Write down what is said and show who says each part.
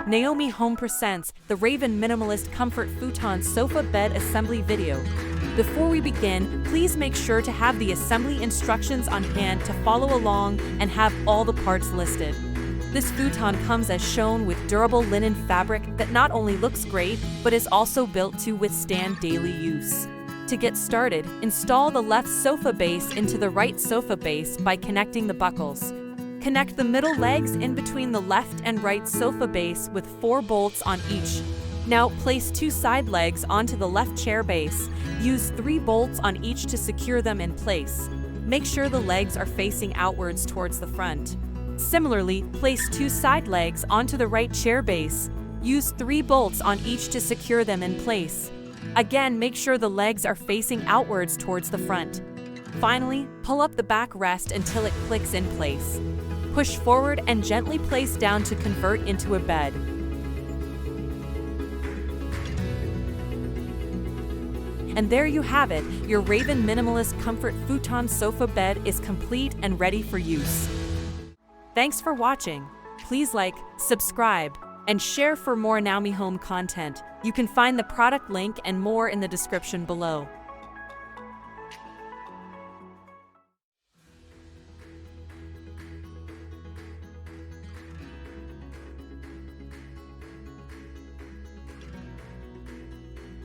Speaker 1: Naomi Home presents the Raven Minimalist Comfort Futon Sofa Bed Assembly video. Before we begin, please make sure to have the assembly instructions on hand to follow along and have all the parts listed. This futon comes as shown with durable linen fabric that not only looks great, but is also built to withstand daily use. To get started, install the left sofa base into the right sofa base by connecting the buckles. Connect the middle legs in between the left and right sofa base with 4 bolts on each. Now place 2 side legs onto the left chair base. Use 3 bolts on each to secure them in place. Make sure the legs are facing outwards towards the front. Similarly, place 2 side legs onto the right chair base. Use 3 bolts on each to secure them in place. Again, make sure the legs are facing outwards towards the front. Finally, pull up the backrest until it clicks in place. Push forward and gently place down to convert into a bed. And there you have it, your Raven Minimalist Comfort Futon Sofa Bed is complete and ready for use. Thanks for watching. Please like, subscribe, and share for more Naomi Home content. You can find the product link and more in the description below.